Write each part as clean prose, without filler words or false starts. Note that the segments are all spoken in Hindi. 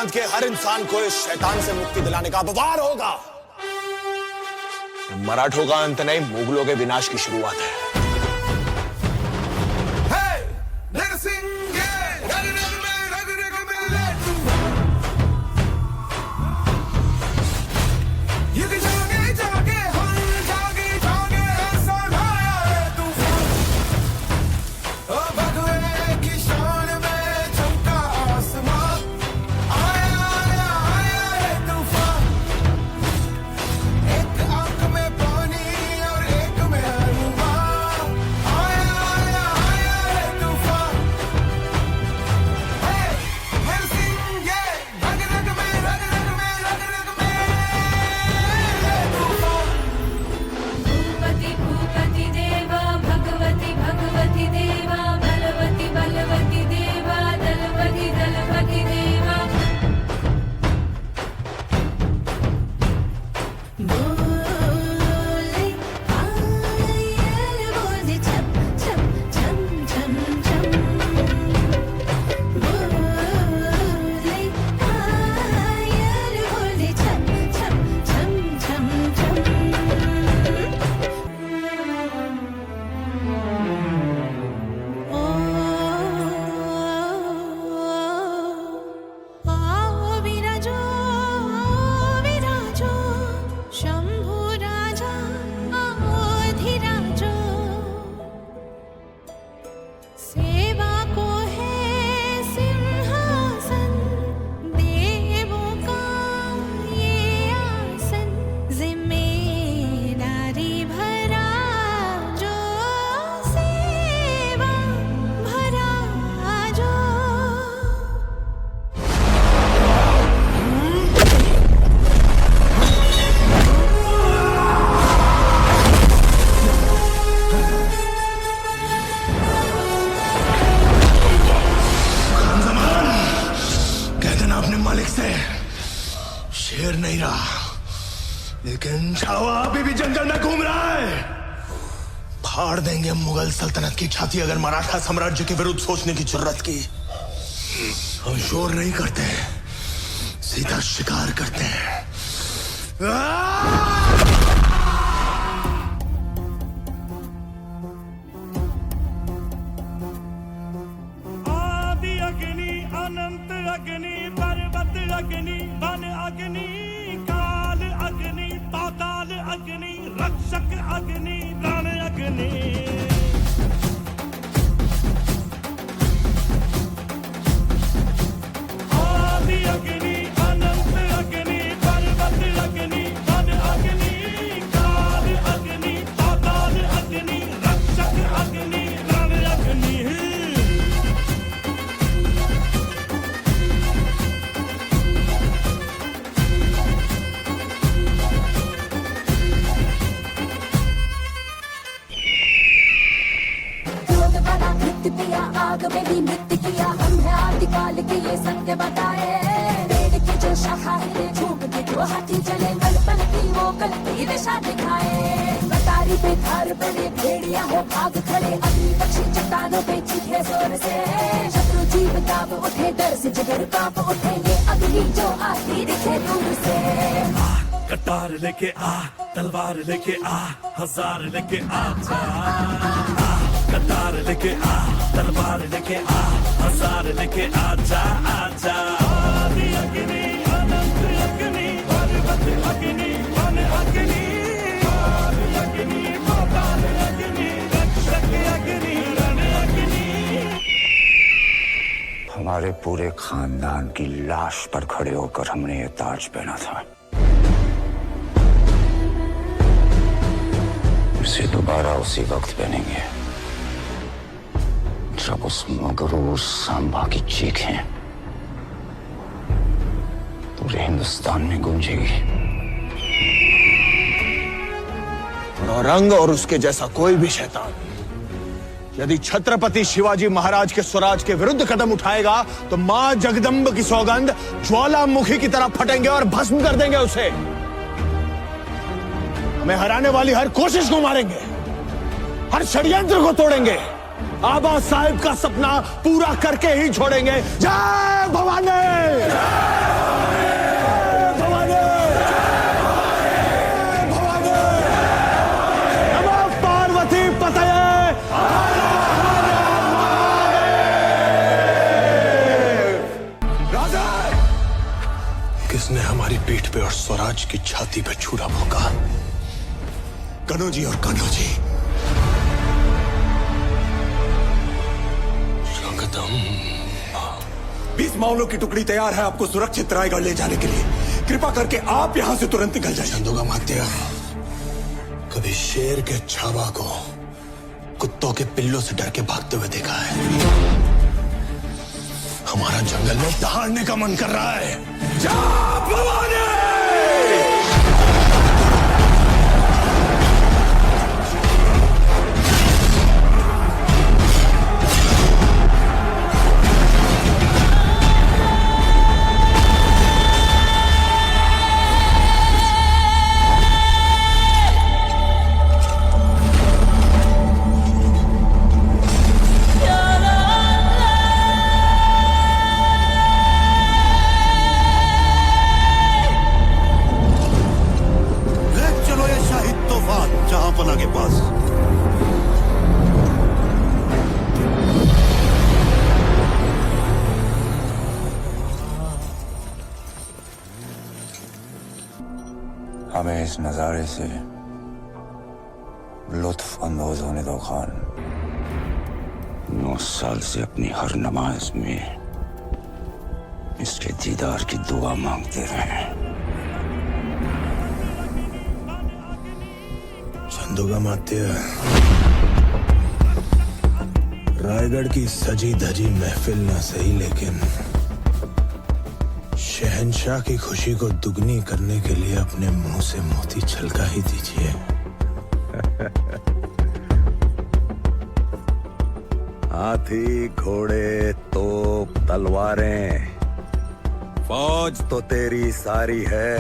समाज के हर इंसान को इस शैतान से मुक्ति दिलाने का व्यवहार होगा। मराठों का अंत नहीं, मुगलों के विनाश की शुरुआत है। शेर नहीं रहा, लेकिन छावा अभी भी जंगल में घूम रहा है। फाड़ देंगे मुगल सल्तनत की छाती अगर मराठा साम्राज्य के विरुद्ध सोचने की जरूरत की। हम शोर नहीं करते, सीधा शिकार करते हैं। आदि अग्नि, अनंत अग्नि, पर्वत अग्नि, वन अग्नि, काल अग्नि, पाताल अग्नि, रक्षक अग्नि, प्राण अग्नि। आदि अग्नि, अनंत अग्नि, पर्वत अग्नि, वन अग्नि, काल अग्नि, पाताल अग्नि, रक्षक अग्नि, प्राण अग्नि। किया आग में भी नृत्य किया, हम है आदिकाल के ये सत्य बताए। पेड़ की जो शाखा हिले, झूम के जो हाथी चले, कल्पन की वो कल की दिशा दिखाए। कटारी पे धार बने भेड़िया हो भाग खड़े, अग्नि पक्षी चट्टानों पे चीखे जोर से। शत्रु जीव कांप उठे, डर से जिगर कांप उठे, ये अग्नि जो आती दिखे दूर से। कटार लेके आ, तलवार लेके आ, हजार लेके आ जा। कटार लेके आ, तलवार लेके आ, हजार लेके आजा आजा। आदि अग्नि, अनंत अग्नि, पर्वत अग्नि, वन अग्नि, काल अग्नि, पाताल अग्नि, रक्षक अग्नि, रण अग्नि। हमारे पूरे खानदान की लाश पर खड़े होकर हमने ये ताज पहना था। इसे दोबारा उसी वक्त पहनेंगे जब उस मगरूर सांबा की चीखें पूरे हिंदुस्तान में गूंजेगी। औरंग और उसके जैसा कोई भी शैतान यदि छत्रपति शिवाजी महाराज के स्वराज के विरुद्ध कदम उठाएगा तो मां जगदम्ब की सौगंध ज्वालामुखी की तरह फटेंगे और भस्म कर देंगे उसे। हमें हराने वाली हर कोशिश को मारेंगे, हर षड्यंत्र को तोड़ेंगे, आबा साहिब का सपना पूरा करके ही छोड़ेंगे। जय भवानी। किसने हमारी पीठ पे और स्वराज की छाती पे छुरा भोंका? कन्हू जी और कान्हा जी। जगदम 20 मावलों की टुकड़ी तैयार है आपको सुरक्षित रायगढ़ ले जाने के लिए। कृपा करके आप यहां से तुरंत निकल जाइए। चंदोगामात्य, कभी शेर के छावा को कुत्तों के पिल्लों से डर के भागते हुए देखा है? हमारा जंगल में दहाड़ने का मन कर रहा है। जा भवानी! के पास हमें इस नजारे से लुत्फ अंदोज होने दो खान। 9 साल से अपनी हर नमाज में इसके दीदार की दुआ मांगते रहे। चंदोगामात्य, रायगढ़ की सजी धजी महफिल ना सही, लेकिन शहंशाह की खुशी को दुगनी करने के लिए अपने मुंह से मोती छलका ही दीजिए। हाथी, घोड़े, तोप, तलवारें, फौज तो तेरी सारी है,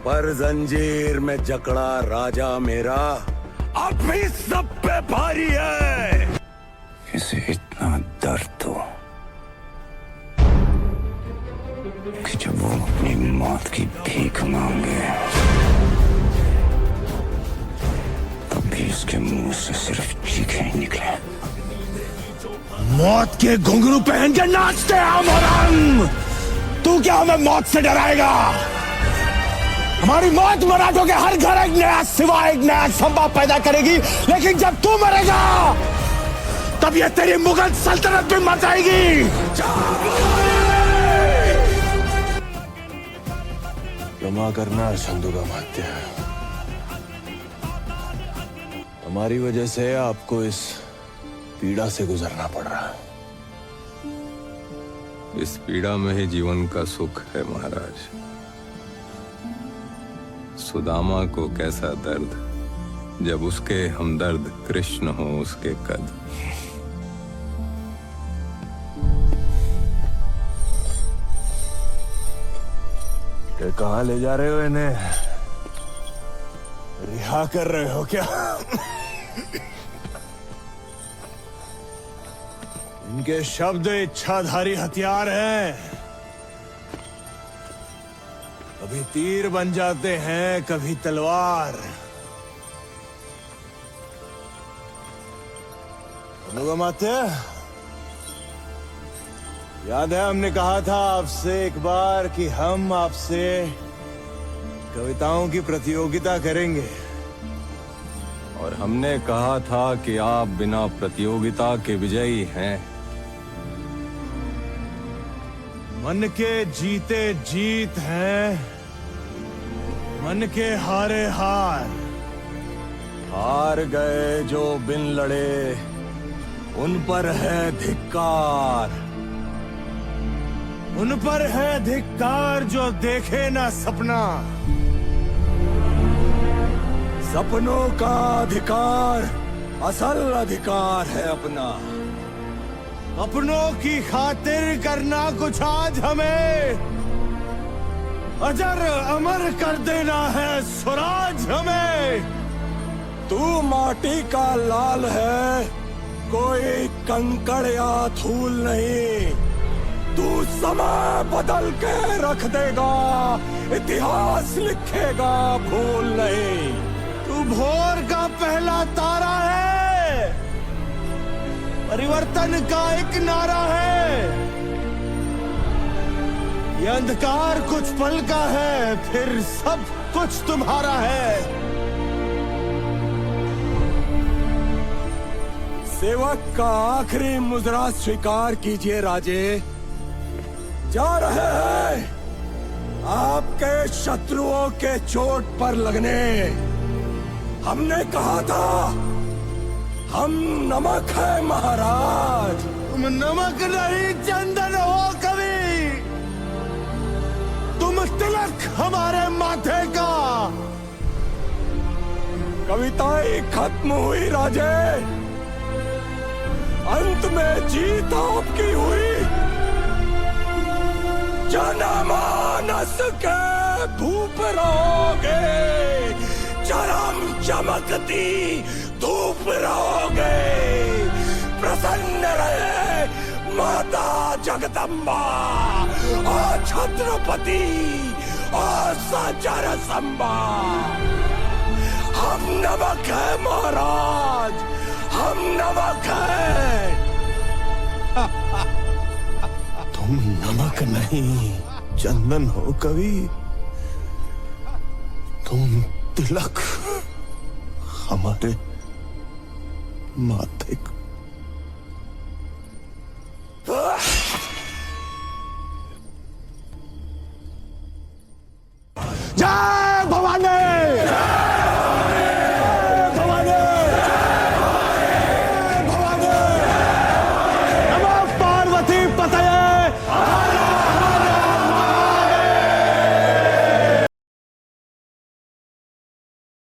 पर जंजीर में जकड़ा राजा मेरा अब भी सब पे भारी है। इसे इतना दर्द हो कि जब वो अपनी मौत की भीख मांगे तब भी उसके मुंह से सिर्फ चीखें ही निकले। मौत के घुंघरू पहन के नाचते हैं मोरंग। तू क्या हमें मौत से डराएगा? हमारी मौत मराठों के हर घर एक नया सिवा, एक नया संभव पैदा करेगी, लेकिन जब तू मरेगा तब ये तेरी मुगल सल्तनत भी मर जाएगी। क्षमा करना चंदोगामात्य, हमारी वजह से आपको इस पीड़ा से गुजरना पड़ रहा है। इस पीड़ा में ही जीवन का सुख है महाराज। सुदामा को कैसा दर्द जब उसके हमदर्द कृष्ण हो उसके कद। कहाँ ले जा रहे हो इन्हें? रिहा कर रहे हो क्या? इनके शब्द इच्छाधारी हथियार हैं, कभी तीर बन जाते हैं, कभी तलवार। चंदोगामात्य, याद है हमने कहा था आपसे एक बार कि हम आपसे कविताओं की प्रतियोगिता करेंगे, और हमने कहा था कि आप बिना प्रतियोगिता के विजयी हैं। मन के जीते जीत हैं, मन के हारे हार। हार गए जो बिन लड़े उन पर है धिक्कार, उन पर है धिक्कार जो देखे ना सपना। सपनों का अधिकार असल अधिकार है अपना। अपनों की खातिर करना कुछ आज हमें, अजर अमर कर देना है स्वराज हमें। तू माटी का लाल है, कोई कंकड़ या धूल नहीं। तू समय बदल के रख देगा, इतिहास लिखेगा भूल नहीं। तू भोर का पहला तारा है, परिवर्तन का एक नारा है। ये अंधकार कुछ पल का है, फिर सब कुछ तुम्हारा है। सेवक का आखिरी मुजरा स्वीकार कीजिए राजे। जा रहे हैं आपके शत्रुओं के चोट पर लगने। हमने कहा था हम नमक है महाराज। तुम नमक नहीं चंदन हो कवि, तुम तिलक हमारे माथे का। कविताएं खत्म हुई राजे, अंत में जीत आपकी हुई। जनमानस के धूप रहोगे, चरम चमकती धूप रहोगे। प्रसन्न रहे माता जगदम्बा और छत्रपति और सचर संबा। हम नमक है महाराज, हम नमक है। तुम नमक नहीं चंदन हो कवि, तुम तिलक हमारे माथे का।